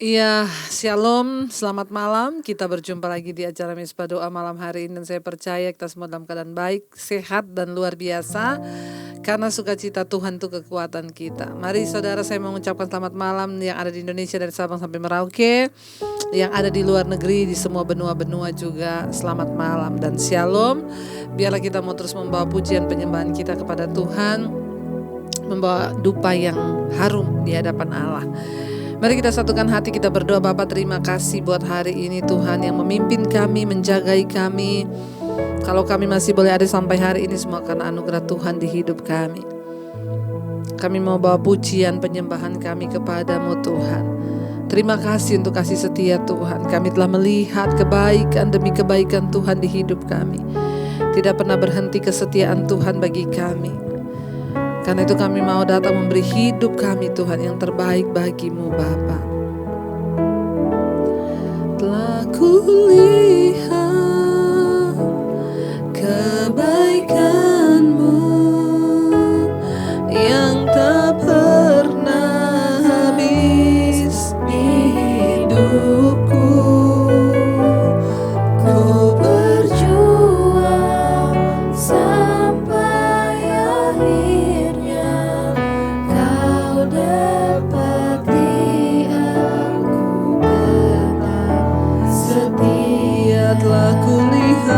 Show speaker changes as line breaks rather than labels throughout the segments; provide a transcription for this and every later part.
Iya, shalom, selamat malam. Kita berjumpa lagi di acara Misbah Doa malam hari ini. Dan saya percaya kita semua dalam keadaan baik, sehat, dan luar biasa. Karena sukacita Tuhan itu kekuatan kita. Mari saudara, saya mengucapkan selamat malam yang ada di Indonesia dari Sabang sampai Merauke. Yang ada di luar negeri, di semua benua-benua juga. Selamat malam dan shalom. Biarlah kita mau terus membawa pujian penyembahan kita kepada Tuhan. Membawa dupa yang harum di hadapan Allah. Mari kita satukan hati, kita berdoa. Bapa, terima kasih buat hari ini Tuhan yang memimpin kami, menjagai kami. Kalau kami masih boleh ada sampai hari ini, semua karena anugerah Tuhan di hidup kami. Kami mau bawa pujian penyembahan kami kepadamu Tuhan. Terima kasih untuk kasih setia Tuhan. Kami telah melihat kebaikan demi kebaikan Tuhan di hidup kami. Tidak pernah berhenti kesetiaan Tuhan bagi kami. Karena itu kami mau datang memberi hidup kami Tuhan yang terbaik bagimu Bapa. Telah kulihat kebaikan-Mu yang tak pernah habis di hidupku. Ku berjuang sampai akhirnya Kau dapati aku tetap setia. Telah kulihat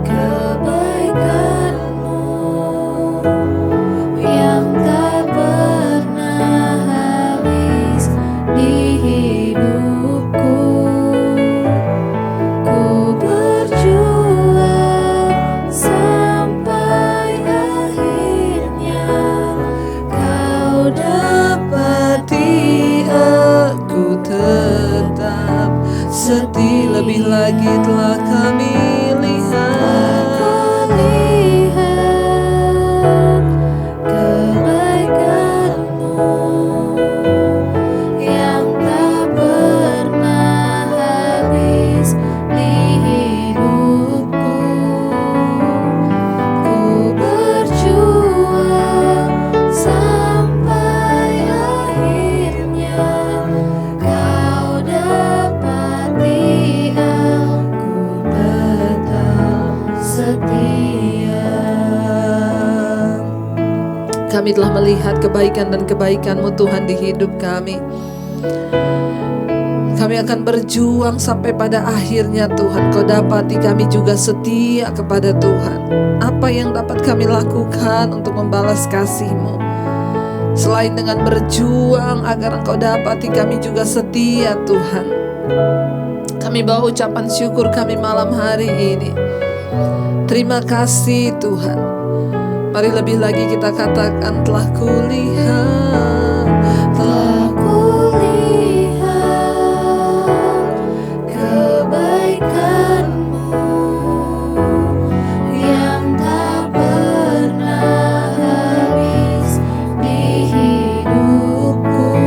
kebaikan-Mu yang tak pernah habis di hidupku. Ku berjuang sampai akhirnya Kau dapati aku tetap setia. Lebih lagi telah kami lihat kebaikan-Mu yang tak pernah habis di hidupku. Ku berjuang sampai akhirnya Kau dapati aku tetap setia. Kami telah melihat kebaikan dan kebaikan-Mu Tuhan di hidup kami. Kami akan berjuang sampai pada akhirnya Tuhan. Kau dapati kami juga setia kepada Tuhan. Apa yang dapat kami lakukan untuk membalas kasih-Mu selain dengan berjuang agar Engkau dapati kami juga setia Tuhan. Kami bawa ucapan syukur kami malam hari ini. Terima kasih Tuhan. Mari lebih lagi kita katakan telah kulihat kebaikan-Mu yang tak pernah habis di hidupku.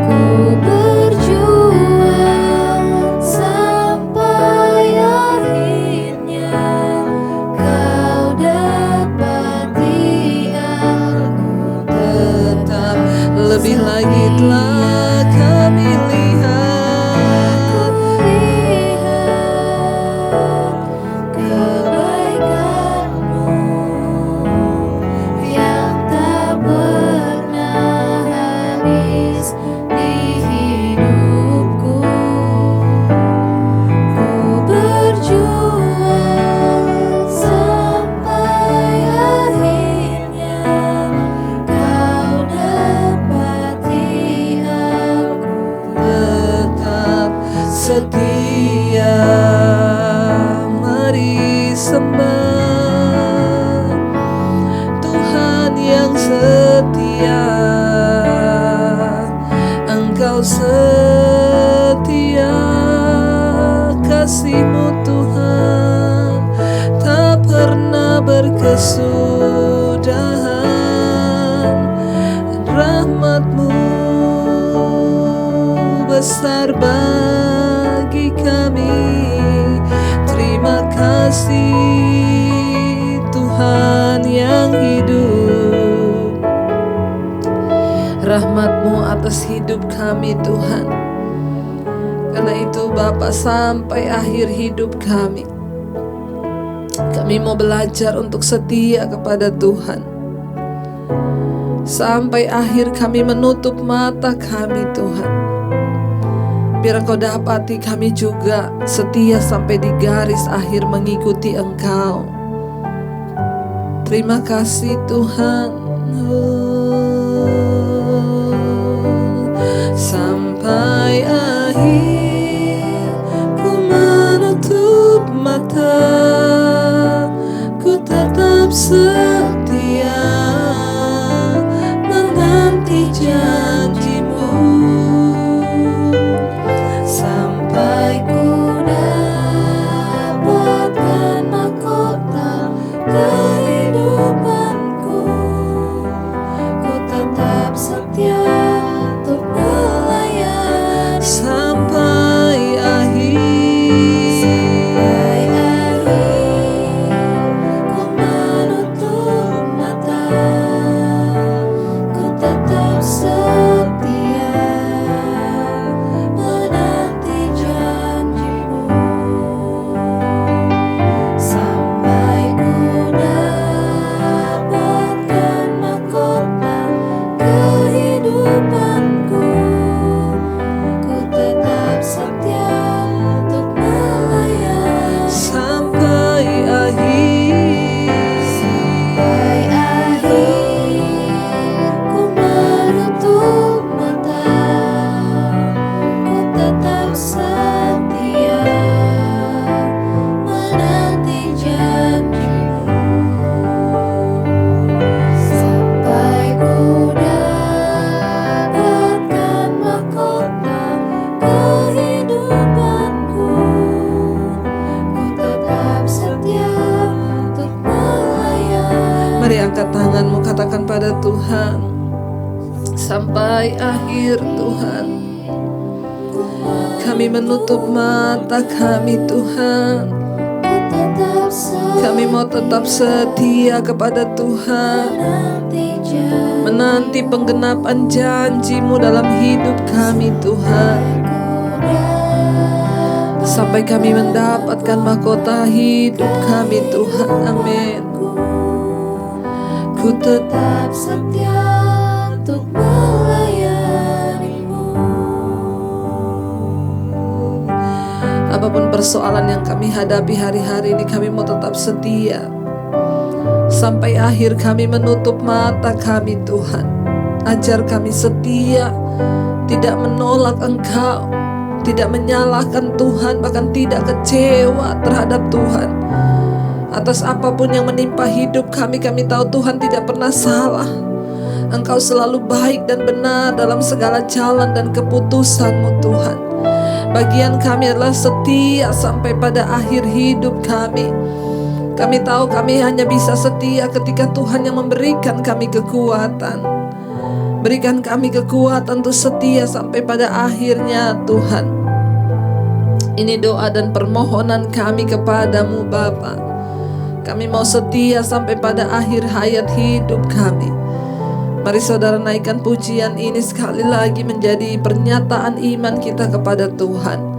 Ku berjuang sampai akhirnya Kau dapati aku tetap. Lebih lagi telah kami lihat kebaikan-Mu yang tak pernah habis di hidupku. Ku berjuang sampai akhirnya Kau dapati aku tetap setia. Mari sembah Tuhan yang setia. Engkau setia, kasih-Mu Tuhan tak pernah berkesudahan. Rahmat-Mu besar bagi kami. Terima kasih Tuhan yang hidup. rahmat-Mu atas hidup kami Tuhan. Karena itu Bapa, sampai akhir hidup kami mau belajar untuk setia kepada Tuhan. Sampai akhir kami menutup mata kami Tuhan. Biar Engkau dapati kami juga setia sampai di garis akhir mengikuti Engkau. Terima kasih Tuhan. Sampai akhir ku menutup mata, ku tetap setia menanti janji-Mu. Sampai ku dapatkan mahkota kehidupanku, ku tetap setia untuk melayani sampai akhir. Sampai akhir ku menutup mata, ku tetap setia menanti janji-Mu. Sampai ku dapatkan mahkota kehidupanku, ku tetap setia untuk melayani sampai akhir. Sampai akhir ku menutup mata, ku tetap setia menanti janji-Mu. Sampai ku dapatkan mahkota kehidupanku, ku tetap setia untuk melayani. Mari angkat tanganmu, katakan pada Tuhan, sampai akhir Tuhan, kami menutup mata kami Tuhan. Kami mau tetap setia kepada Tuhan, menanti penggenapan janji-Mu dalam hidup kami Tuhan. Sampai kami mendapatkan mahkota hidup kami Tuhan. Amin. Ku tetap setia untuk melayani-Mu. Apapun persoalan yang kami hadapi hari-hari ini, kami mau tetap setia sampai akhir. Kami menutup mata kami Tuhan. Ajar kami setia, tidak menolak Engkau, tidak menyalahkan Tuhan, bahkan tidak kecewa terhadap Tuhan. Atas apapun yang menimpa hidup kami tahu Tuhan tidak pernah salah. Engkau selalu baik dan benar dalam segala jalan dan keputusan-Mu Tuhan. Bagian kami adalah setia sampai pada akhir hidup kami. Kami tahu kami hanya bisa setia ketika Tuhan yang memberikan kami kekuatan. Berikan kami kekuatan untuk setia sampai pada akhirnya Tuhan. Ini doa dan permohonan kami kepadamu Bapa. Kami mau setia sampai pada akhir hayat hidup kami. Mari saudara naikkan pujian ini sekali lagi menjadi pernyataan iman kita kepada Tuhan.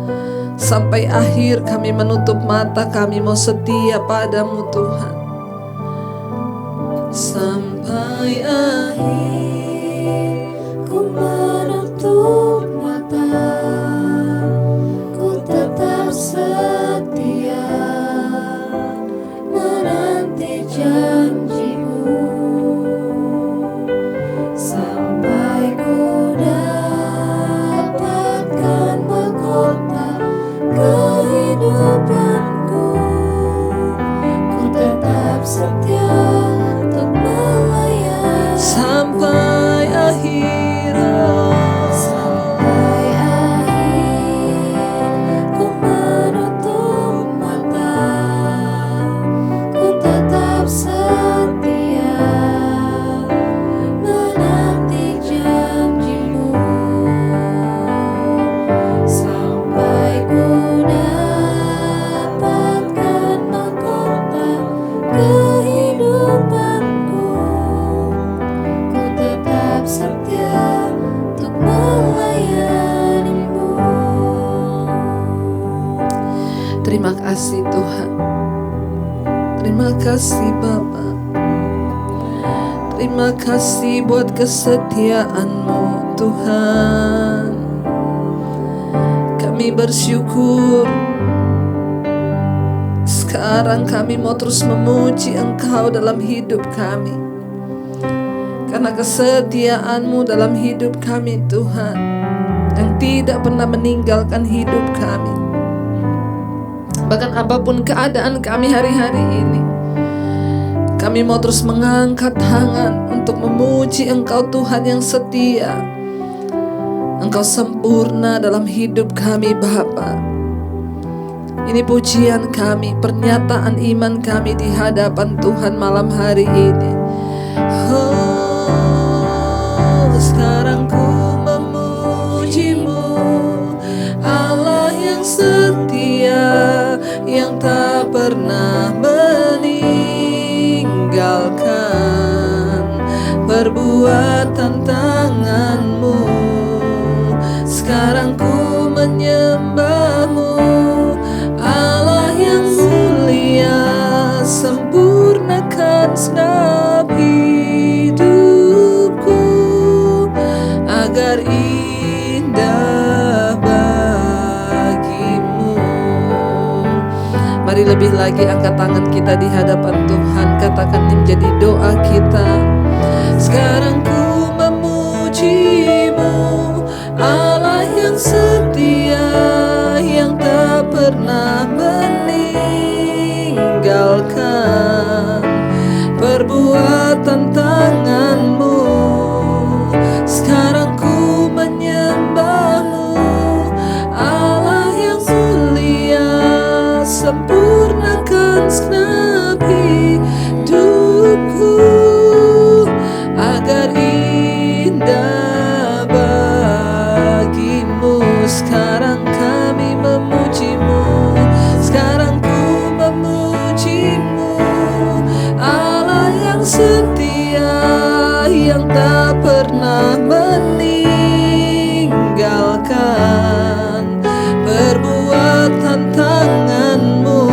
Sampai akhir kami menutup mata, kami mau setia padamu Tuhan. Sampai akhir ku menutup mata, ku tetap setia menanti janji-Mu. Sampai ku dapatkan mahkota kehidupanku, ku tetap setia untuk melayani sampai Terima kasih Bapa. Terima kasih buat kesetiaan-Mu Tuhan. Kami bersyukur. Sekarang kami mau terus memuji Engkau dalam hidup kami, karena kesetiaan-Mu dalam hidup kami Tuhan, yang tidak pernah meninggalkan hidup kami. Bahkan apapun keadaan kami hari-hari ini, kami mau terus mengangkat tangan untuk memuji Engkau Tuhan yang setia. Engkau sempurna dalam hidup kami Bapa. Ini pujian kami, pernyataan iman kami di hadapan Tuhan malam hari ini. Oh, sekarang ku memuji-Mu, Allah yang setia, yang tak pernah meninggalkan perbuatan tangan-Mu. Sekarang ku menyembah-Mu, Allah yang mulia, sempurnakan segenap hidupku agar indah bagi-Mu. Mari lebih lagi angkat tangan kita di hadapan Tuhan, katakan ini menjadi doa kita. Sekarang ku memuji-Mu, Allah yang setia, yang tak pernah meninggalkan perbuatan tangan-Mu. Sekarang ku menyembah-Mu, Allah yang mulia, sempurnakan segenap hidupku agar indah bagi-Mu. Sekarang kami memuji-Mu, sekarang ku memuji-Mu, Allah yang setia, yang tak pernah meninggalkan perbuatan tangan-Mu.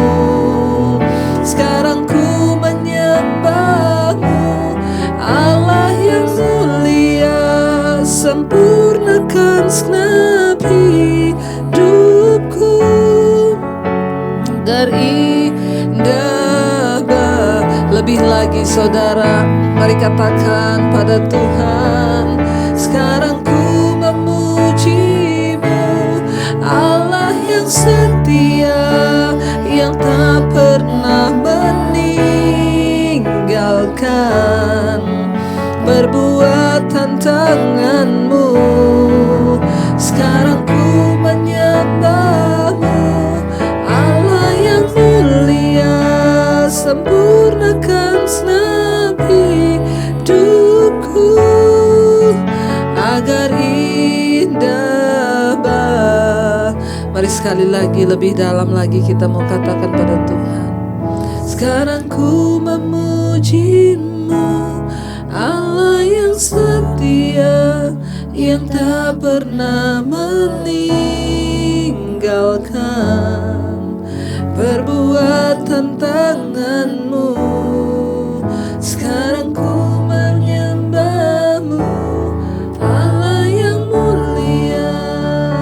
Sekarang ku menyembah-Mu, Allah yang mulia, sempurnakan segenap hidupku agar indah lebih lagi saudara, mari katakan pada Tuhan. Sekarang ku memuji-Mu, Allah yang setia, yang tak pernah meninggalkan perbuatan tangan-Mu. Sekarang ku menyembah-Mu, Allah yang mulia, sempurnakan segenap hidupku agar indah Mari sekali lagi, lebih dalam lagi kita mau katakan pada Tuhan. Sekarang ku memuji-Mu, Allah yang setia, yang tak pernah meninggalkan perbuatan tangan-Mu. Sekarang ku menyembah-Mu, Allah yang mulia,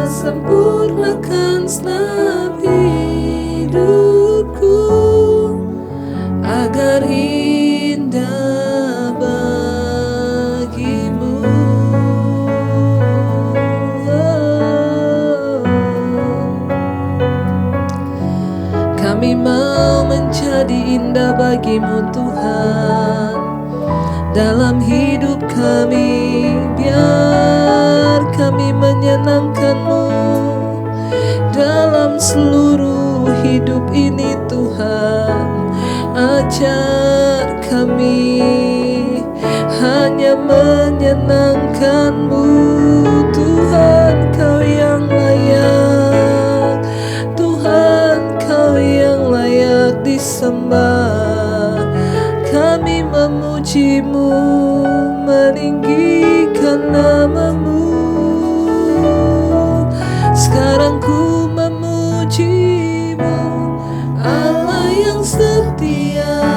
sempurnakan segenap hidupku agar indah bagi-Mu. Kami mau menjadi indah bagi-Mu Tuhan dalam hidup kami. Biar kami menyenangkan-Mu dalam seluruh hidup ini Tuhan. Ajar kami hanya menyenangkan-Mu Tuhan. Kau yang layak, Tuhan Kau yang layak disembah. Kami memuji-Mu, meninggikan nama-Mu. Sekarang ku memuji-Mu, Allah yang setia,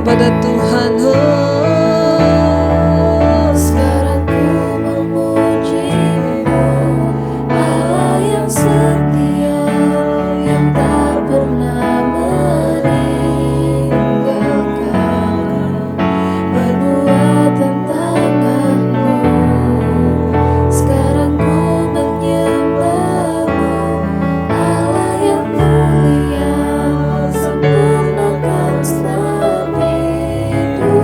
kepada Tuhan.
Sekarang ku memuji-Mu, Allah yang setia, yang tak pernah meninggalkan perbuatan tangan-Mu. Sekarang ku menyembah-Mu, Allah yang mulia, sempurnakan setiap hidupku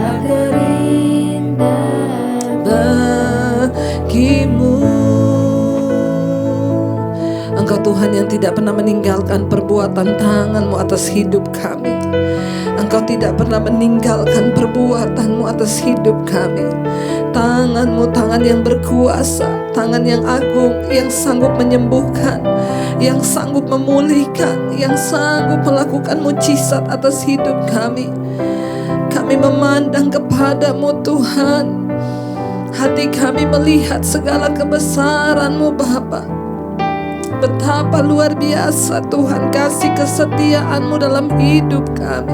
agar indah
bagimu. Engkau Tuhan yang tidak pernah meninggalkan perbuatan tangan-Mu atas hidup kami. Engkau tidak pernah meninggalkan perbuatan-Mu atas hidup kami. Tangan-Mu, tangan yang berkuasa, tangan yang agung, yang sanggup menyembuhkan, yang sanggup memulihkan, yang sanggup melakukan mujizat atas hidup kami. Kami memandang kepada-Mu Tuhan. Hati kami melihat segala kebesaran-Mu Bapa. Betapa luar biasa Tuhan kasih kesetiaan-Mu dalam hidup kami.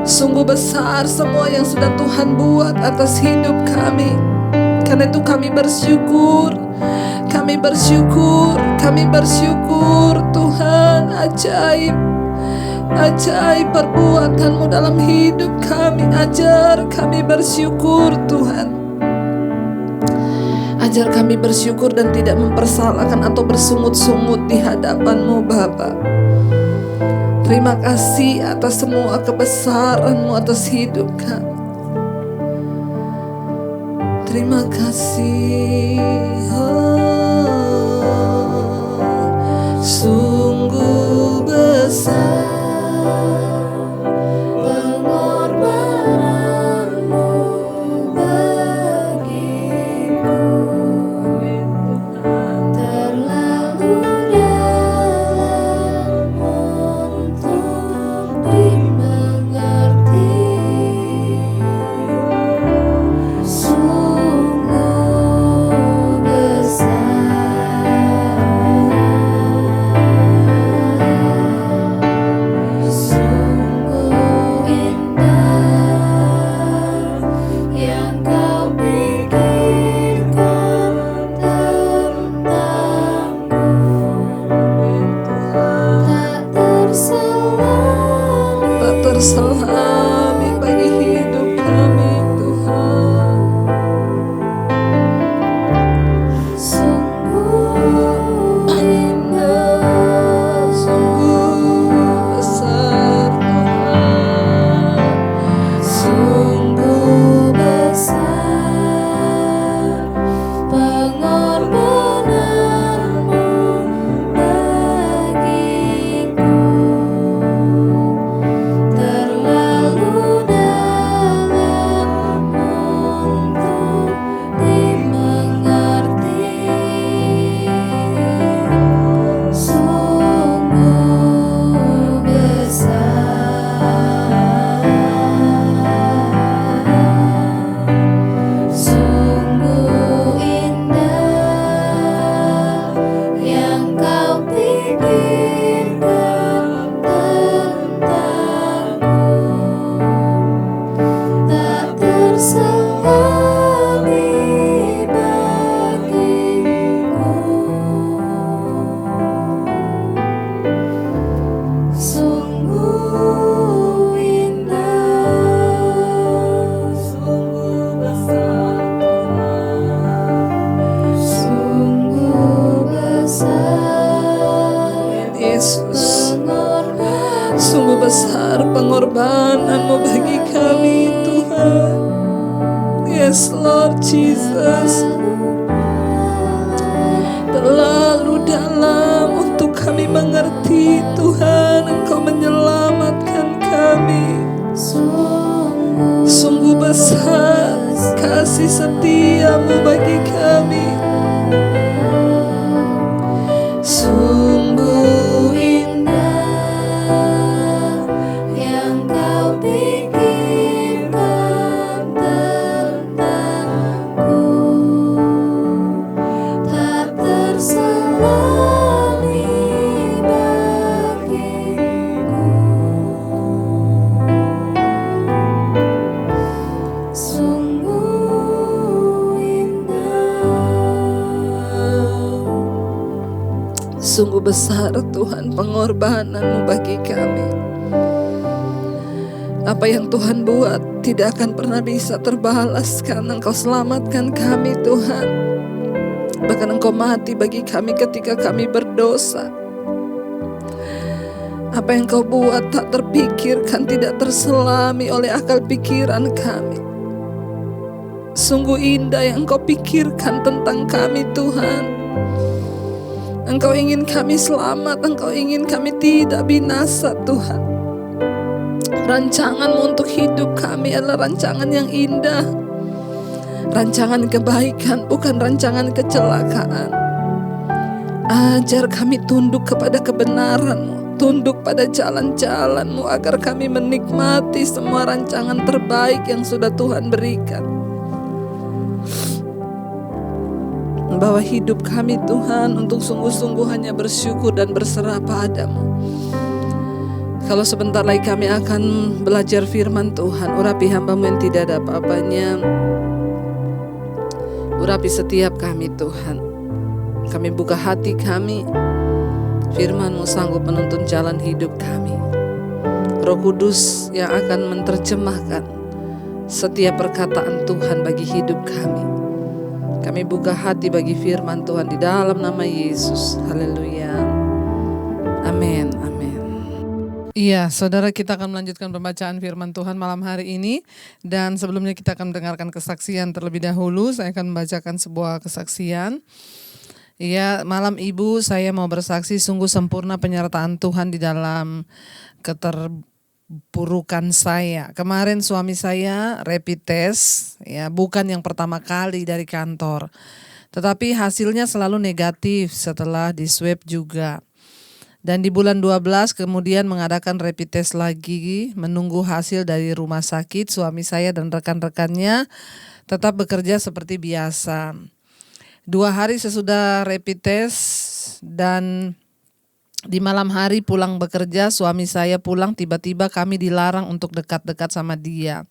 Sungguh besar semua yang sudah Tuhan buat atas hidup kami. Karena itu kami bersyukur. Kami bersyukur. Kami bersyukur Tuhan. Ajaib. Ajaib perbuatan-Mu dalam hidup kami. Ajar kami bersyukur Tuhan. Ajar kami bersyukur dan tidak mempersalahkan atau bersungut-sungut di hadapan-Mu Bapa. Terima kasih atas semua kebesaran-Mu atas hidup kami. Terima kasih. Sungguh besar
pengorbanan-Mu bagiku, terlalu dalam untuk dimengerti. Sungguh
besar pengorbanan-Mu bagi kami, Tuhan. Yes, Lord Jesus. Terlalu dalam untuk kami mengerti, Tuhan. Engkau menyelamatkan kami. Sungguh besar kasih setia-Mu bagi kami. Sungguh indah yang Kau pikirkan tentangku, tak terselami bagiku. Sungguh besar Tuhan pengorbanan-Mu bagi kami. Apa yang Tuhan buat tidak akan pernah bisa terbalas, karena Engkau selamatkan kami Tuhan. Bahkan Engkau mati bagi kami ketika kami berdosa. Apa yang Kau buat tak terpikirkan, tidak terselami oleh akal pikiran kami. Sungguh indah yang Engkau pikirkan tentang kami Tuhan. Engkau ingin kami selamat, Engkau ingin kami tidak binasa Tuhan. Rancangan-Mu untuk hidup kami adalah rancangan yang indah. Rancangan kebaikan, bukan rancangan kecelakaan. Ajar kami tunduk kepada kebenaran-Mu, tunduk pada jalan-jalan-Mu, agar kami menikmati semua rancangan terbaik yang sudah Tuhan berikan. Bawa hidup kami Tuhan untuk sungguh-sungguh hanya bersyukur dan berserah padamu. Kalau sebentar lagi kami akan belajar firman Tuhan, urapi hamba-Mu yang tidak ada apa-apanya. Urapi setiap kami Tuhan. Kami buka hati kami, firman-Mu sanggup menuntun jalan hidup kami. Roh Kudus yang akan menerjemahkan setiap perkataan Tuhan bagi hidup kami. Kami buka hati bagi firman Tuhan di dalam nama Yesus. Haleluya. Amin. Amin. Iya, saudara, kita akan melanjutkan pembacaan firman Tuhan malam hari ini. Dan sebelumnya kita akan mendengarkan kesaksian terlebih dahulu. Saya akan membacakan sebuah kesaksian. Iya, malam Ibu, saya mau bersaksi sungguh sempurna penyertaan Tuhan di dalam keterpurukan saya. Kemarin suami saya rapid test, ya, bukan yang pertama kali dari kantor. Tetapi hasilnya selalu negatif setelah di swab juga. Dan di bulan 12 kemudian mengadakan rapid test lagi, menunggu hasil dari rumah sakit. Suami saya dan rekan-rekannya tetap bekerja seperti biasa. 2 hari sesudah rapid test dan di malam hari pulang bekerja, suami saya pulang, tiba-tiba kami dilarang untuk dekat-dekat sama dia.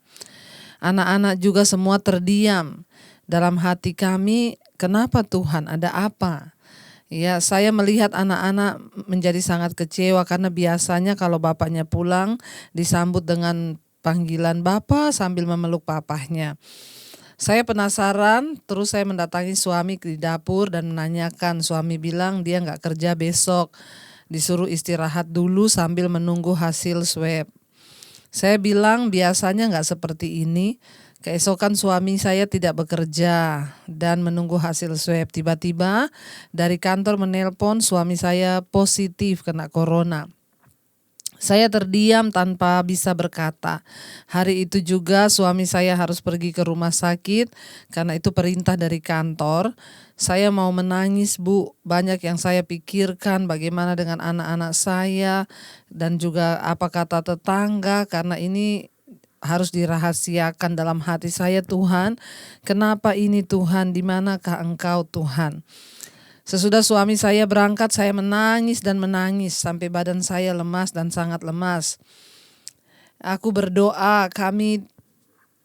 Anak-anak juga semua terdiam. Dalam hati kami, kenapa Tuhan, ada apa? Ya, saya melihat anak-anak menjadi sangat kecewa karena biasanya kalau bapaknya pulang disambut dengan panggilan Bapak sambil memeluk papahnya. Saya penasaran, terus saya mendatangi suami di dapur dan menanyakan. Suami bilang dia nggak kerja besok, disuruh istirahat dulu sambil menunggu hasil swab. Saya bilang biasanya nggak seperti ini. Keesokan suami saya tidak bekerja dan menunggu hasil swab. Tiba-tiba dari kantor menelpon suami saya positif kena corona. Saya terdiam tanpa bisa berkata. Hari itu juga suami saya harus pergi ke rumah sakit karena itu perintah dari kantor. Saya mau menangis, Bu. Banyak yang saya pikirkan, bagaimana dengan anak-anak saya dan juga apa kata tetangga, karena ini harus dirahasiakan dalam hati saya. Tuhan, kenapa ini Tuhan? Di manakah Engkau Tuhan? Sesudah suami saya berangkat, saya menangis dan menangis sampai badan saya lemas dan sangat lemas. Aku berdoa, kami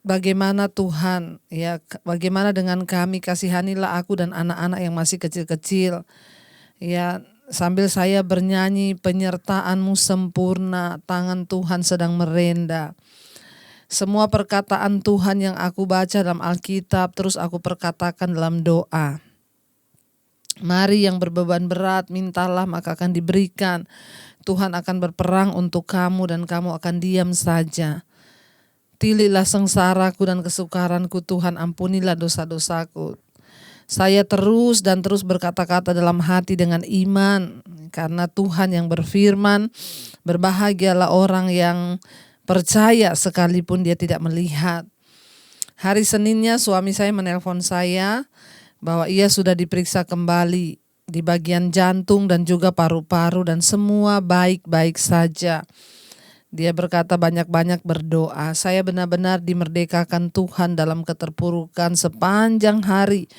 bagaimana Tuhan? Ya, bagaimana dengan kami? Kasihanilah aku dan anak-anak yang masih kecil-kecil. Ya, sambil saya bernyanyi, penyertaan-Mu sempurna, tangan Tuhan sedang merenda. Semua perkataan Tuhan yang aku baca dalam Alkitab terus aku perkatakan dalam doa. Mari yang berbeban berat, mintalah maka akan diberikan. Tuhan akan berperang untuk kamu dan kamu akan diam saja. Tililah sengsaraku dan kesukaranku, Tuhan ampunilah dosa-dosaku. Saya terus berkata-kata dalam hati dengan iman. Karena Tuhan yang berfirman, berbahagialah orang yang percaya sekalipun dia tidak melihat. Hari Seninnya suami saya menelpon saya bahwa ia sudah diperiksa kembali di bagian jantung dan juga paru-paru dan semua baik-baik saja. Dia berkata banyak-banyak berdoa. Saya benar-benar dimerdekakan Tuhan dalam keterpurukan sepanjang hari.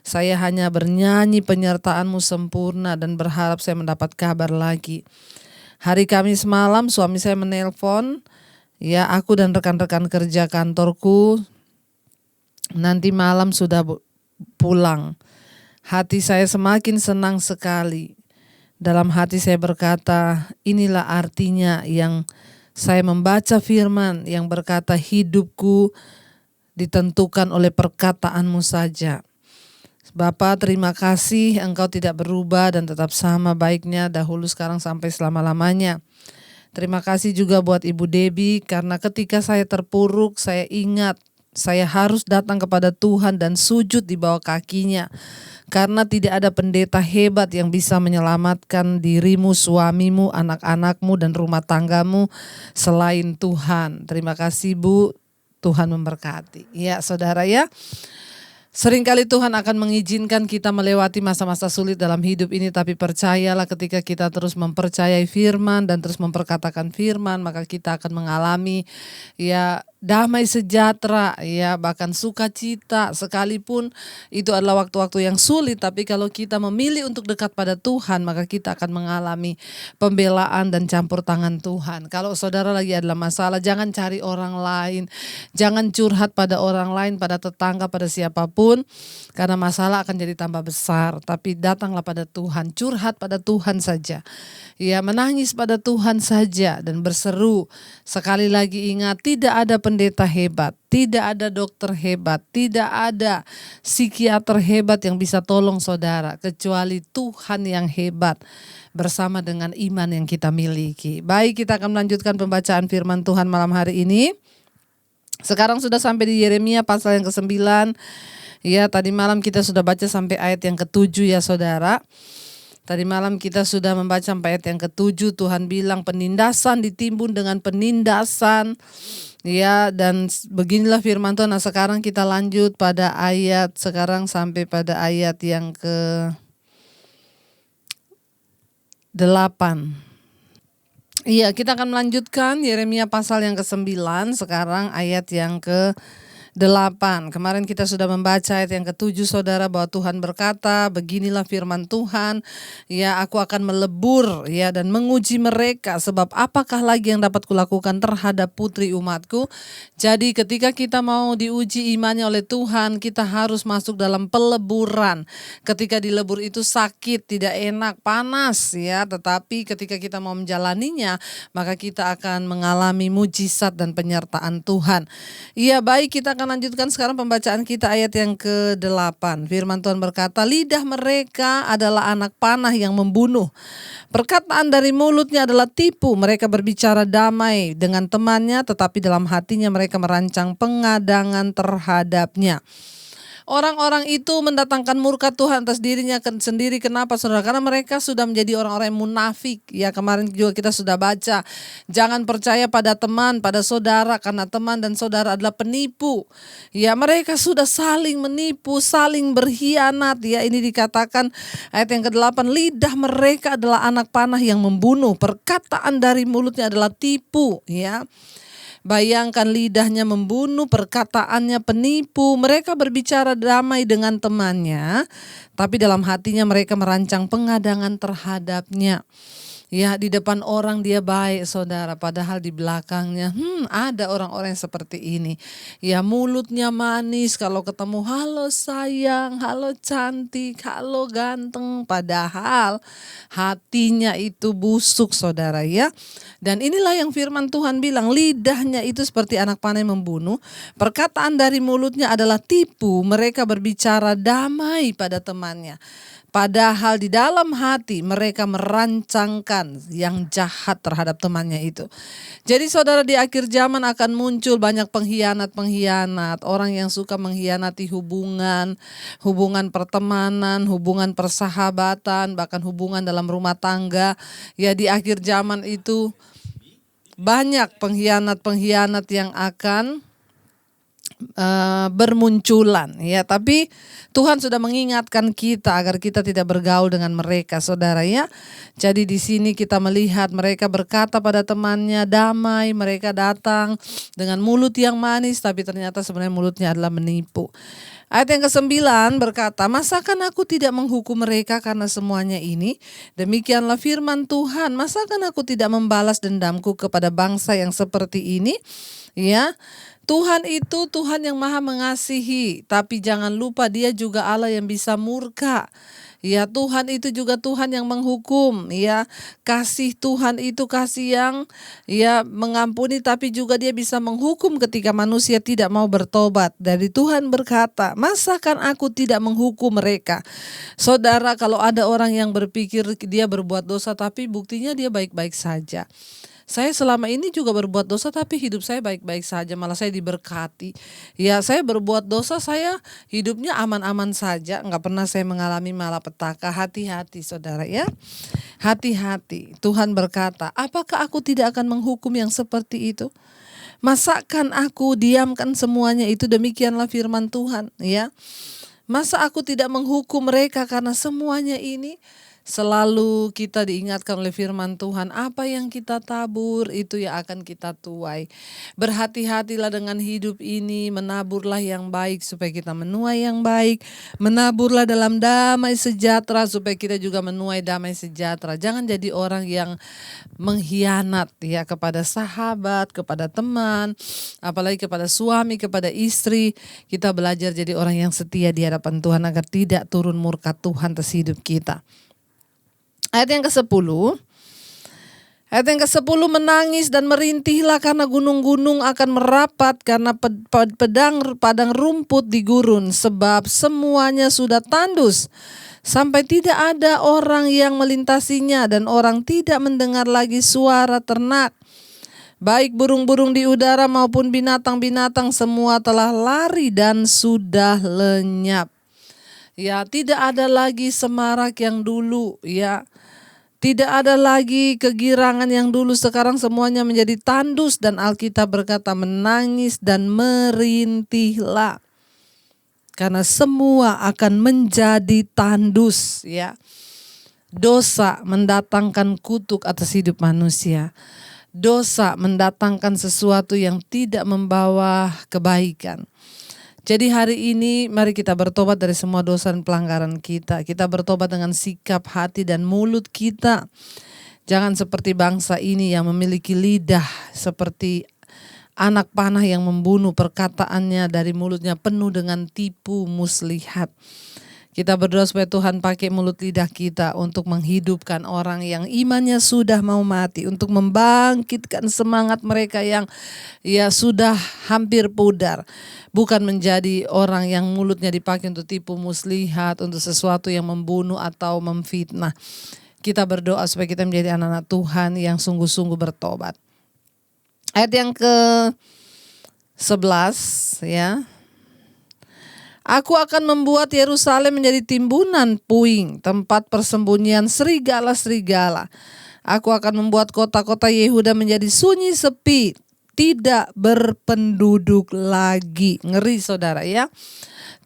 Saya hanya bernyanyi penyertaan-Mu sempurna dan berharap saya mendapat kabar lagi. Hari Kamis malam suami saya menelpon. Ya, aku dan rekan-rekan kerja kantorku nanti malam sudah pulang. Hati saya semakin senang sekali. Dalam hati saya berkata, inilah artinya yang saya membaca firman yang berkata hidupku ditentukan oleh perkataanmu saja. Bapa, terima kasih Engkau tidak berubah dan tetap sama baiknya dahulu, sekarang, sampai selama-lamanya. Terima kasih juga buat Ibu Debbie, karena ketika saya terpuruk, saya ingat saya harus datang kepada Tuhan dan sujud di bawah kakinya. Karena tidak ada pendeta hebat yang bisa menyelamatkan dirimu, suamimu, anak-anakmu, dan rumah tanggamu selain Tuhan. Terima kasih Bu, Tuhan memberkati. Ya saudara ya, seringkali Tuhan akan mengizinkan kita melewati masa-masa sulit dalam hidup ini, tapi percayalah ketika kita terus mempercayai firman dan terus memperkatakan firman, maka kita akan mengalami ya damai sejahtera, ya bahkan sukacita. Sekalipun itu adalah waktu-waktu yang sulit, tapi kalau kita memilih untuk dekat pada Tuhan, maka kita akan mengalami pembelaan dan campur tangan Tuhan. Kalau saudara lagi adalah masalah, jangan cari orang lain, jangan curhat pada orang lain, pada tetangga, pada siapapun, karena masalah akan jadi tambah besar. Tapi datanglah pada Tuhan, curhat pada Tuhan saja, ya menangis pada Tuhan saja dan berseru. Sekali lagi ingat, tidak ada pendeta hebat, tidak ada dokter hebat, tidak ada psikiater hebat yang bisa tolong saudara, kecuali Tuhan yang hebat bersama dengan iman yang kita miliki. Baik, kita akan melanjutkan pembacaan firman Tuhan malam hari ini. Sekarang sudah sampai di Yeremia pasal yang ke-9. Ya, tadi malam kita sudah baca sampai ayat yang ke-7 ya saudara. Tadi malam kita sudah membaca sampai ayat yang ke-7. Tuhan bilang penindasan ditimbun dengan penindasan. Ya, dan beginilah firman Tuhan. Nah, sekarang kita lanjut pada ayat, sekarang sampai pada ayat yang ke-8. Iya, kita akan melanjutkan Yeremia pasal yang ke-9, sekarang ayat yang ke-8. Kemarin kita sudah membaca ayat yang ke-7 saudara, bahwa Tuhan berkata, beginilah firman Tuhan, ya aku akan melebur ya dan menguji mereka, sebab apakah lagi yang dapat kulakukan terhadap putri umatku. Jadi ketika kita mau diuji imannya oleh Tuhan, kita harus masuk dalam peleburan. Ketika dilebur itu sakit, tidak enak, panas ya, tetapi ketika kita mau menjalaninya, maka kita akan mengalami mujizat dan penyertaan Tuhan. Iya, baik, kita akan lanjutkan sekarang pembacaan kita ayat yang ke-8. Firman Tuhan berkata, lidah mereka adalah anak panah yang membunuh. Perkataan dari mulutnya adalah tipu. Mereka berbicara damai dengan temannya, tetapi dalam hatinya mereka merancang pengadangan terhadapnya. Orang-orang itu mendatangkan murka Tuhan atas dirinya sendiri. Kenapa saudara? Karena mereka sudah menjadi orang-orang yang munafik. Ya, kemarin juga kita sudah baca. Jangan percaya pada teman, pada saudara, karena teman dan saudara adalah penipu. Ya, mereka sudah saling menipu, saling berkhianat. Ya, ini dikatakan ayat yang ke-8, lidah mereka adalah anak panah yang membunuh. Perkataan dari mulutnya adalah tipu. Ya. Bayangkan, lidahnya membunuh, perkataannya penipu. Mereka berbicara damai dengan temannya, tapi dalam hatinya mereka merancang pengadangan terhadapnya. Ya, di depan orang dia baik saudara, padahal di belakangnya ada orang-orang yang seperti ini. Ya, mulutnya manis, kalau ketemu halo sayang, halo cantik, halo ganteng, padahal hatinya itu busuk saudara ya. Dan inilah yang firman Tuhan bilang, lidahnya itu seperti anak panah yang membunuh, perkataan dari mulutnya adalah tipu. Mereka berbicara damai pada temannya, padahal di dalam hati mereka merancangkan yang jahat terhadap temannya itu. Jadi saudara, di akhir zaman akan muncul banyak pengkhianat-pengkhianat. Orang yang suka mengkhianati hubungan pertemanan, hubungan persahabatan, bahkan hubungan dalam rumah tangga. Ya, di akhir zaman itu banyak pengkhianat-pengkhianat yang akan bermunculan ya, tapi Tuhan sudah mengingatkan kita agar kita tidak bergaul dengan mereka saudara ya. Jadi di sini kita melihat mereka berkata pada temannya damai, mereka datang dengan mulut yang manis, tapi ternyata sebenarnya mulutnya adalah menipu. Ayat yang ke-9 berkata, masakan aku tidak menghukum mereka karena semuanya ini? Demikianlah firman Tuhan, masakan aku tidak membalas dendamku kepada bangsa yang seperti ini? Ya, Tuhan itu Tuhan yang maha mengasihi, tapi jangan lupa Dia juga Allah yang bisa murka. Ya, Tuhan itu juga Tuhan yang menghukum, ya. Kasih Tuhan itu kasih yang ya mengampuni, tapi juga Dia bisa menghukum ketika manusia tidak mau bertobat. Dari Tuhan berkata, "Masakan aku tidak menghukum mereka?" Saudara, kalau ada orang yang berpikir dia berbuat dosa tapi buktinya dia baik-baik saja. Saya selama ini juga berbuat dosa tapi hidup saya baik-baik saja, malah saya diberkati. Ya, saya berbuat dosa, saya hidupnya aman-aman saja, nggak pernah saya mengalami malapetaka. Hati-hati saudara ya, hati-hati. Tuhan berkata, apakah aku tidak akan menghukum yang seperti itu? Masakan aku diamkan semuanya itu? Demikianlah firman Tuhan ya. Masa aku tidak menghukum mereka karena semuanya ini? Selalu kita diingatkan oleh firman Tuhan, apa yang kita tabur itu yang akan kita tuai. Berhati-hatilah dengan hidup ini, menaburlah yang baik supaya kita menuai yang baik. Menaburlah dalam damai sejahtera supaya kita juga menuai damai sejahtera. Jangan jadi orang yang mengkhianat ya kepada sahabat, kepada teman, apalagi kepada suami, kepada istri. Kita belajar jadi orang yang setia di hadapan Tuhan agar tidak turun murka Tuhan atas hidup kita. Ayat yang ke-10. Ayat yang ke-10, menangis dan merintihlah karena gunung-gunung akan merapat, karena padang rumput di gurun, sebab semuanya sudah tandus sampai tidak ada orang yang melintasinya, dan orang tidak mendengar lagi suara ternak. Baik burung-burung di udara maupun binatang-binatang semua telah lari dan sudah lenyap. Ya, tidak ada lagi semarak yang dulu ya. Tidak ada lagi kegirangan yang dulu, sekarang semuanya menjadi tandus, dan Alkitab berkata menangis dan merintihlah. Karena semua akan menjadi tandus ya. Dosa mendatangkan kutuk atas hidup manusia. Dosa mendatangkan sesuatu yang tidak membawa kebaikan. Jadi hari ini mari kita bertobat dari semua dosa dan pelanggaran kita. Kita bertobat dengan sikap hati dan mulut kita. Jangan seperti bangsa ini yang memiliki lidah seperti anak panah yang membunuh, perkataannya dari mulutnya penuh dengan tipu muslihat. Kita berdoa supaya Tuhan pakai mulut lidah kita untuk menghidupkan orang yang imannya sudah mau mati, untuk membangkitkan semangat mereka yang ya sudah hampir pudar. Bukan menjadi orang yang mulutnya dipakai untuk tipu muslihat, untuk sesuatu yang membunuh atau memfitnah. Kita berdoa supaya kita menjadi anak-anak Tuhan yang sungguh-sungguh bertobat. Ayat yang ke-11 ya. Aku akan membuat Yerusalem menjadi timbunan puing, tempat persembunyian serigala-serigala. Aku akan membuat kota-kota Yehuda menjadi sunyi sepi, tidak berpenduduk lagi. Ngeri saudara ya.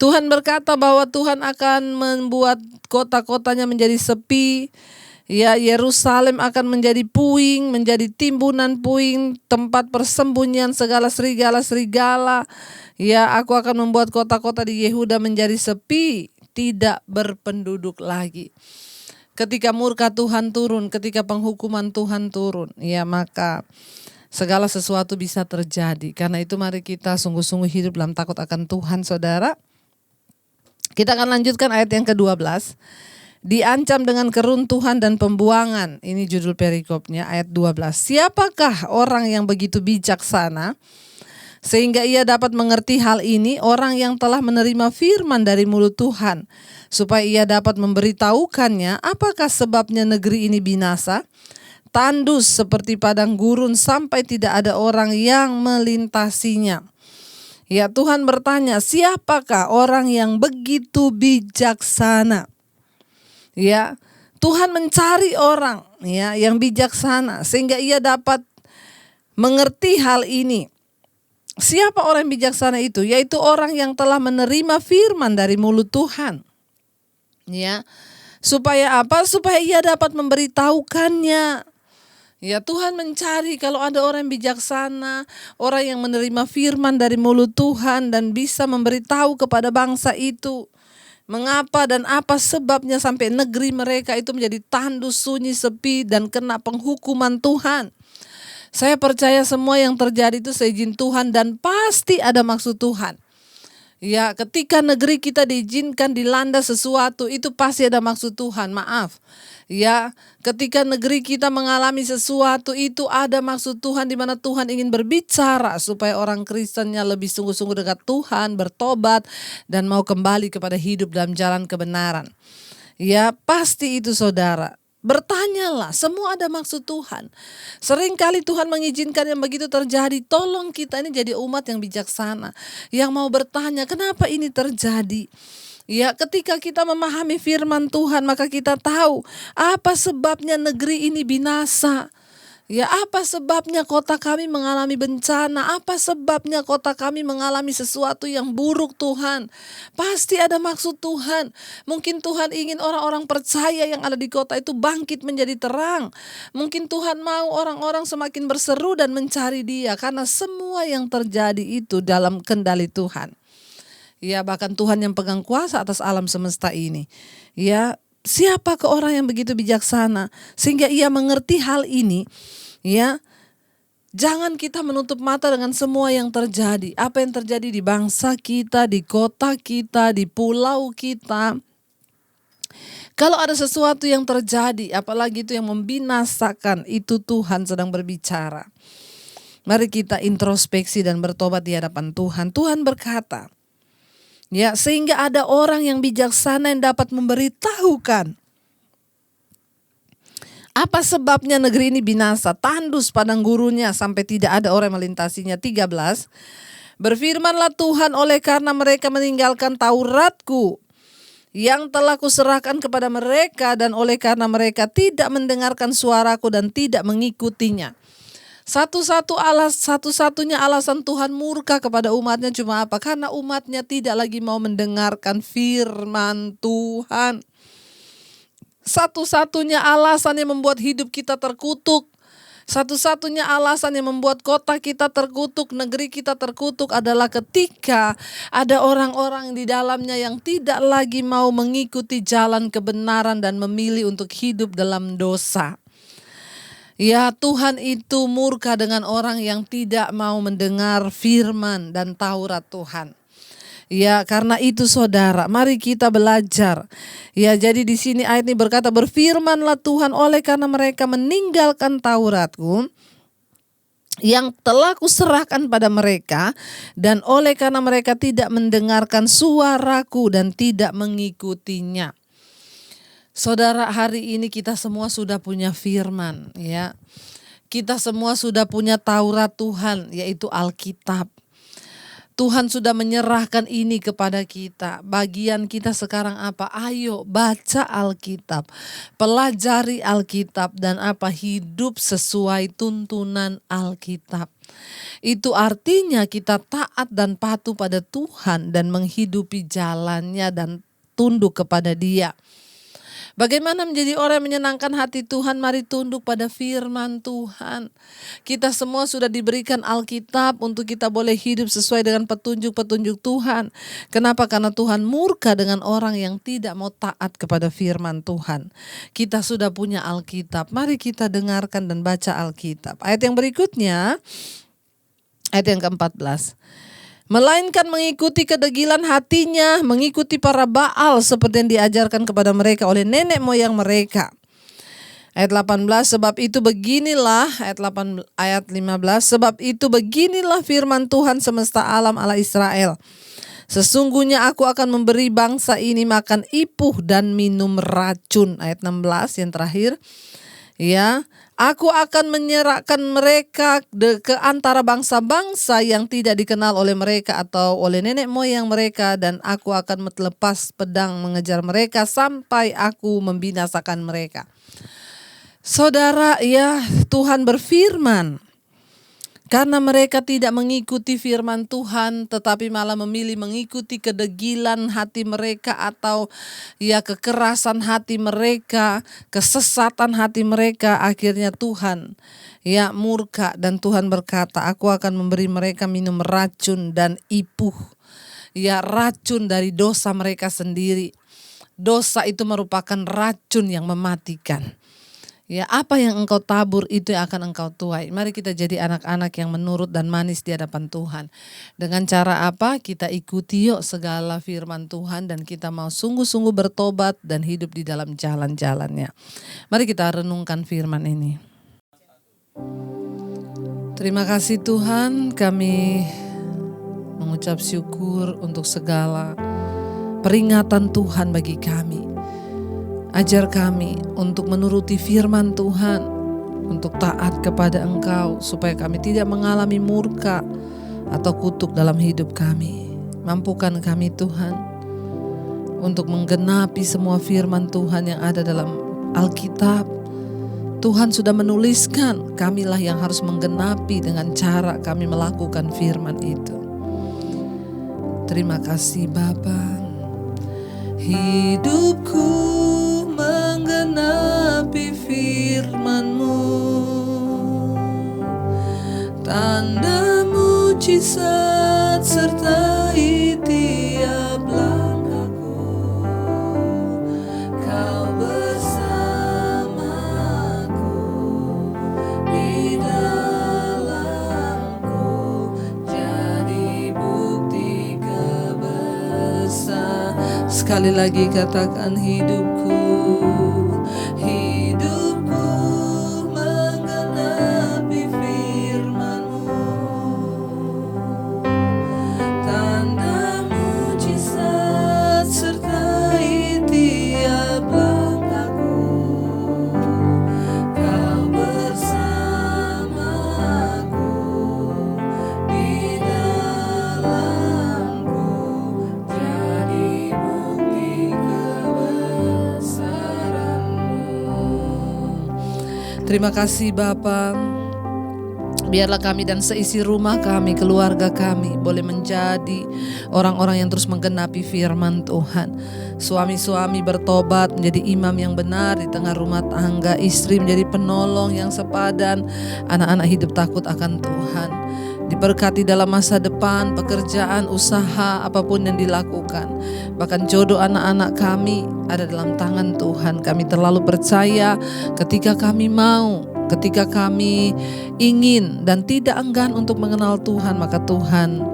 Tuhan berkata bahwa Tuhan akan membuat kota-kotanya menjadi sepi. Ya, Yerusalem akan menjadi puing, menjadi timbunan puing, tempat persembunyian segala serigala-serigala. Ya, aku akan membuat kota-kota di Yehuda menjadi sepi, tidak berpenduduk lagi. Ketika murka Tuhan turun, ketika penghukuman Tuhan turun, ya maka segala sesuatu bisa terjadi. Karena itu mari kita sungguh-sungguh hidup dalam takut akan Tuhan, saudara. Kita akan lanjutkan ayat yang ke-12. Diancam dengan keruntuhan dan pembuangan. Ini judul perikopnya ayat 12. Siapakah orang yang begitu bijaksana sehingga ia dapat mengerti hal ini? Orang yang telah menerima firman dari mulut Tuhan, supaya ia dapat memberitahukannya. Apakah sebabnya negeri ini binasa? Tandus seperti padang gurun sampai tidak ada orang yang melintasinya. Ya, Tuhan bertanya, siapakah orang yang begitu bijaksana? Ya, Tuhan mencari orang ya yang bijaksana sehingga ia dapat mengerti hal ini. Siapa orang bijaksana itu? Yaitu orang yang telah menerima firman dari mulut Tuhan. Ya. Supaya apa? Supaya ia dapat memberitahukannya. Ya, Tuhan mencari kalau ada orang bijaksana, orang yang menerima firman dari mulut Tuhan dan bisa memberitahu kepada bangsa itu. Mengapa dan apa sebabnya sampai negeri mereka itu menjadi tandus, sunyi, sepi dan kena penghukuman Tuhan. Saya percaya semua yang terjadi itu seizin Tuhan dan pasti ada maksud Tuhan. Ya, ketika negeri kita diizinkan dilanda sesuatu itu pasti ada maksud Tuhan. Maaf. Ya, ketika negeri kita mengalami sesuatu itu ada maksud Tuhan, di mana Tuhan ingin berbicara supaya orang Kristennya lebih sungguh-sungguh dekat Tuhan, bertobat dan mau kembali kepada hidup dalam jalan kebenaran. Ya, pasti itu saudara. Bertanyalah, semua ada maksud Tuhan. Seringkali Tuhan mengizinkan yang begitu terjadi. Tolong kita ini jadi umat yang bijaksana, yang mau bertanya, kenapa ini terjadi? Ya, ketika kita memahami firman Tuhan, maka kita tahu apa sebabnya negeri ini binasa. Ya, apa sebabnya kota kami mengalami bencana? Apa sebabnya kota kami mengalami sesuatu yang buruk, Tuhan? Pasti ada maksud Tuhan. Mungkin Tuhan ingin orang-orang percaya yang ada di kota itu bangkit menjadi terang. Mungkin Tuhan mau orang-orang semakin berseru dan mencari Dia, karena semua yang terjadi itu dalam kendali Tuhan. Ya, bahkan Tuhan yang pegang kuasa atas alam semesta ini. Ya, siapa ke orang yang begitu bijaksana sehingga ia mengerti hal ini? Ya, jangan kita menutup mata dengan semua yang terjadi. Apa yang terjadi di bangsa kita, di kota kita, di pulau kita. Kalau ada sesuatu yang terjadi, apalagi itu yang membinasakan, itu Tuhan sedang berbicara. Mari kita introspeksi dan bertobat di hadapan Tuhan. Tuhan berkata, ya, sehingga ada orang yang bijaksana yang dapat memberitahukan apa sebabnya negeri ini binasa. Tandus padang gurunnya sampai tidak ada orang melintasinya. 13. Berfirmanlah Tuhan, oleh karena mereka meninggalkan Tauratku yang telah kuserahkan kepada mereka, dan oleh karena mereka tidak mendengarkan suaraku dan tidak mengikutinya. Satu-satunya alasan Tuhan murka kepada umatnya cuma apa? Karena umatnya tidak lagi mau mendengarkan firman Tuhan. Satu-satunya alasan yang membuat hidup kita terkutuk, satu-satunya alasan yang membuat kota kita terkutuk, negeri kita terkutuk adalah ketika ada orang-orang di dalamnya yang tidak lagi mau mengikuti jalan kebenaran dan memilih untuk hidup dalam dosa. Ya, Tuhan itu murka dengan orang yang tidak mau mendengar firman dan Taurat Tuhan. Ya, karena itu saudara, mari kita belajar. Ya, jadi di sini ayat ini berkata, berfirmanlah Tuhan, oleh karena mereka meninggalkan Tauratku yang telah kuserahkan pada mereka, dan oleh karena mereka tidak mendengarkan suaraku dan tidak mengikutinya. Saudara, hari ini kita semua sudah punya firman, ya. Kita semua sudah punya Taurat Tuhan, yaitu Alkitab. Tuhan sudah menyerahkan ini kepada kita. Bagian kita sekarang apa? Ayo baca Alkitab, pelajari Alkitab, dan hidup sesuai tuntunan Alkitab. Itu artinya kita taat dan patuh pada Tuhan dan menghidupi jalannya dan tunduk kepada Dia. Bagaimana menjadi orang yang menyenangkan hati Tuhan? Mari tunduk pada firman Tuhan. Kita semua sudah diberikan Alkitab untuk kita boleh hidup sesuai dengan petunjuk-petunjuk Tuhan. Kenapa? Karena Tuhan murka dengan orang yang tidak mau taat kepada firman Tuhan. Kita sudah punya Alkitab. Mari kita dengarkan dan baca Alkitab. Ayat yang berikutnya, ayat yang ke-14. Melainkan mengikuti kedegilan hatinya, mengikuti para Baal seperti yang diajarkan kepada mereka oleh nenek moyang mereka. Ayat 18, sebab itu beginilah, ayat 15, sebab itu beginilah firman Tuhan semesta alam Allah Israel. Sesungguhnya aku akan memberi bangsa ini makan ipuh dan minum racun. Ayat 16 yang terakhir. Ya, aku akan menyerahkan mereka ke antara bangsa-bangsa yang tidak dikenal oleh mereka atau oleh nenek moyang mereka, dan aku akan melepas pedang mengejar mereka sampai aku membinasakan mereka. Saudara, ya, Tuhan berfirman, karena mereka tidak mengikuti firman Tuhan, tetapi malah memilih mengikuti kedegilan hati mereka atau ya kekerasan hati mereka, kesesatan hati mereka, akhirnya Tuhan ya murka dan Tuhan berkata, aku akan memberi mereka minum racun dan ipuh. Ya, racun dari dosa mereka sendiri. Dosa itu merupakan racun yang mematikan. Ya, apa yang engkau tabur itu yang akan engkau tuai. Mari kita jadi anak-anak yang menurut dan manis di hadapan Tuhan. Dengan cara apa? Kita ikuti yuk segala firman Tuhan dan kita mau sungguh-sungguh bertobat dan hidup di dalam jalan-jalannya. Mari kita renungkan firman ini. Terima kasih Tuhan, kami mengucap syukur untuk segala peringatan Tuhan bagi kami. Ajar kami untuk menuruti firman Tuhan, untuk taat kepada Engkau, supaya kami tidak mengalami murka atau kutuk dalam hidup kami. Mampukan kami Tuhan untuk menggenapi semua firman Tuhan yang ada dalam Alkitab. Tuhan sudah menuliskan, kamilah yang harus menggenapi dengan cara kami melakukan firman itu. Terima kasih Bapa. Hidupku menggenapi firman-Mu, tanda mujizat sertai tiap langkahku. Kau bersamaku di dalamku, jadi bukti kebesaran. Sekali lagi katakan hidupku menggenapi firman-Mu, tanda mujizat sertai tiap langkahku. Kau bersamaku di dalamku, jadi bukti kebesaran-Mu. Terima kasih Bapa. Biarlah kami dan seisi rumah kami, keluarga kami boleh menjadi orang-orang yang terus menggenapi firman Tuhan. Suami-suami bertobat menjadi imam yang benar di tengah rumah tangga. Istri menjadi penolong yang sepadan. Anak-anak hidup takut akan Tuhan. Diberkati dalam masa depan, pekerjaan, usaha, apapun yang dilakukan. Bahkan jodoh anak-anak kami ada dalam tangan Tuhan. Kami terlalu percaya ketika kami mau, ketika kami ingin dan tidak enggan untuk mengenal Tuhan, maka Tuhan,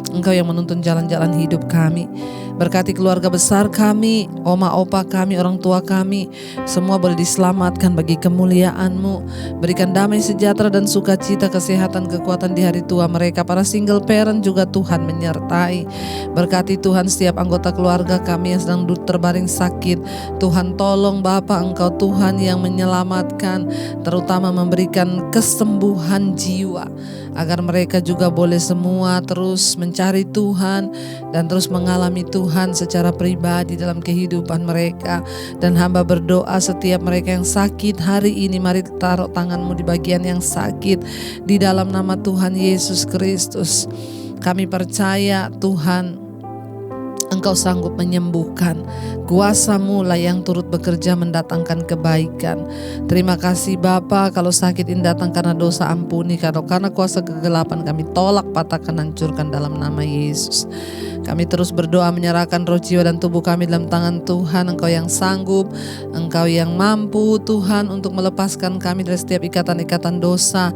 Engkau yang menuntun jalan-jalan hidup kami. Berkati keluarga besar kami, oma opa kami, orang tua kami, semua boleh diselamatkan bagi kemuliaan-Mu. Berikan damai sejahtera dan sukacita, kesehatan, kekuatan di hari tua mereka. Para single parent juga Tuhan menyertai. Berkati Tuhan setiap anggota keluarga kami yang sedang terbaring sakit. Tuhan tolong Bapa, Engkau Tuhan yang menyelamatkan, terutama memberikan kesembuhan jiwa, agar mereka juga boleh semua terus mencari Tuhan dan terus mengalami Tuhan secara pribadi dalam kehidupan mereka. Dan hamba berdoa setiap mereka yang sakit hari ini, mari taruh tangan-Mu di bagian yang sakit di dalam nama Tuhan Yesus Kristus. Kami percaya Tuhan, Engkau sanggup menyembuhkan. Kuasa-Mu lah yang turut bekerja mendatangkan kebaikan. Terima kasih Bapa, kalau sakit ini datang karena dosa, ampuni. Kalau karena kuasa kegelapan, kami tolak, patahkan, hancurkan dalam nama Yesus. Kami terus berdoa menyerahkan roh, jiwa, dan tubuh kami dalam tangan Tuhan. Engkau yang sanggup, Engkau yang mampu Tuhan untuk melepaskan kami dari setiap ikatan-ikatan dosa,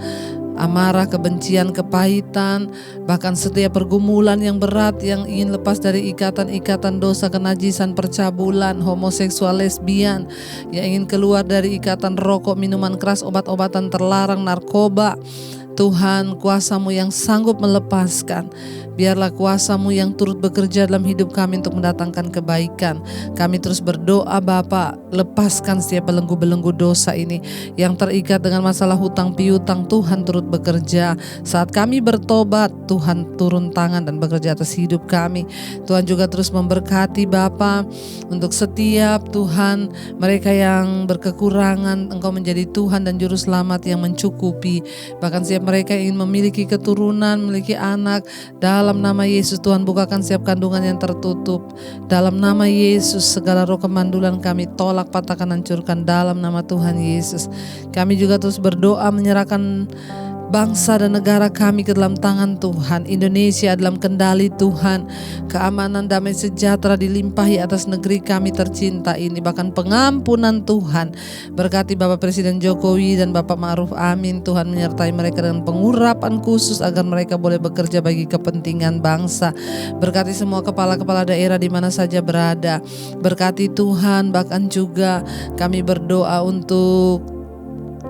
amarah, kebencian, kepahitan, bahkan setiap pergumulan yang berat yang ingin lepas dari ikatan-ikatan dosa, kenajisan, percabulan, homoseksual, lesbian, yang ingin keluar dari ikatan rokok, minuman keras, obat-obatan terlarang, narkoba. Tuhan, kuasa-Mu yang sanggup melepaskan. Biarlah kuasa-Mu yang turut bekerja dalam hidup kami untuk mendatangkan kebaikan. Kami terus berdoa Bapa, lepaskan setiap belenggu-belenggu dosa ini yang terikat dengan masalah hutang piutang. Tuhan turut bekerja. Saat kami bertobat, Tuhan turun tangan dan bekerja atas hidup kami. Tuhan juga terus memberkati Bapa untuk setiap Tuhan mereka yang berkekurangan. Engkau menjadi Tuhan dan Juru Selamat yang mencukupi. Bahkan setiap mereka ingin memiliki keturunan, memiliki anak, dalam nama Yesus Tuhan bukakan setiap kandungan yang tertutup. Dalam nama Yesus segala roh kemandulan kami tolak, patahkan, hancurkan dalam nama Tuhan Yesus. Kami juga terus berdoa menyerahkan bangsa dan negara kami ke dalam tangan Tuhan. Indonesia dalam kendali Tuhan. Keamanan, damai sejahtera dilimpahi atas negeri kami tercinta ini. Bahkan pengampunan Tuhan. Berkati Bapak Presiden Jokowi dan Bapak Ma'ruf Amin. Tuhan menyertai mereka dengan pengurapan khusus agar mereka boleh bekerja bagi kepentingan bangsa. Berkati semua kepala-kepala daerah di mana saja berada. Berkati Tuhan, bahkan juga kami berdoa untuk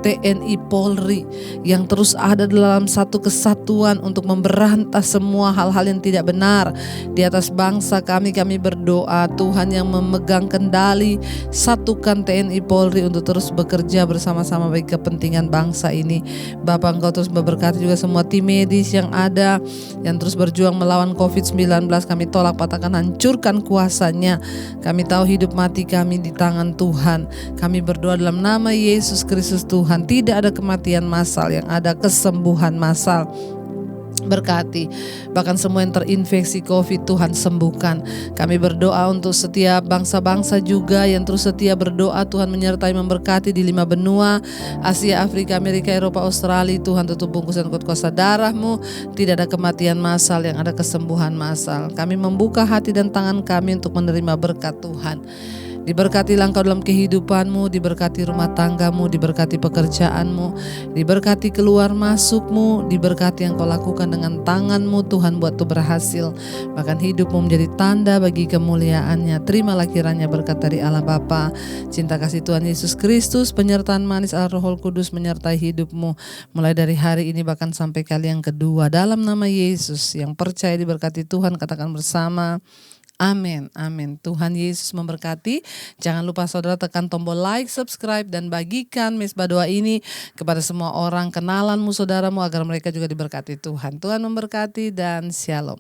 TNI Polri yang terus ada dalam satu kesatuan untuk memberantas semua hal-hal yang tidak benar di atas bangsa kami. Kami berdoa Tuhan yang memegang kendali, satukan TNI Polri untuk terus bekerja bersama-sama bagi kepentingan bangsa ini. Bapak, Engkau terus memberkati juga semua tim medis yang ada, yang terus berjuang melawan COVID-19. Kami tolak, patahkan, hancurkan kuasanya. Kami tahu hidup mati kami di tangan Tuhan. Kami berdoa dalam nama Yesus Kristus Tuhan. Tidak ada kematian massal, yang ada kesembuhan massal. Berkati bahkan semua yang terinfeksi COVID, Tuhan sembuhkan. Kami berdoa untuk setiap bangsa-bangsa juga yang terus setia berdoa. Tuhan menyertai, memberkati di 5 benua, Asia, Afrika, Amerika, Eropa, Australia. Tuhan tutup bungkusan kuasa darah-Mu. Tidak ada kematian massal, yang ada kesembuhan massal. Kami membuka hati dan tangan kami untuk menerima berkat Tuhan. Diberkatilah Engkau dalam kehidupanmu, diberkati rumah tanggamu, diberkati pekerjaanmu, diberkati keluar masukmu, diberkati yang Kau lakukan dengan tanganmu. Tuhan, buat itu berhasil, bahkan hidupmu menjadi tanda bagi kemuliaannya. Terimalah kiranya berkat dari Allah Bapa, cinta kasih Tuhan Yesus Kristus, penyertaan manis Allah Roh Kudus menyertai hidupmu mulai dari hari ini bahkan sampai kali yang kedua. Dalam nama Yesus, yang percaya diberkati Tuhan katakan bersama, amin, amin. Tuhan Yesus memberkati. Jangan lupa saudara tekan tombol like, subscribe, dan bagikan Mesbah Doa ini kepada semua orang kenalanmu, saudaramu, agar mereka juga diberkati Tuhan. Tuhan memberkati dan shalom.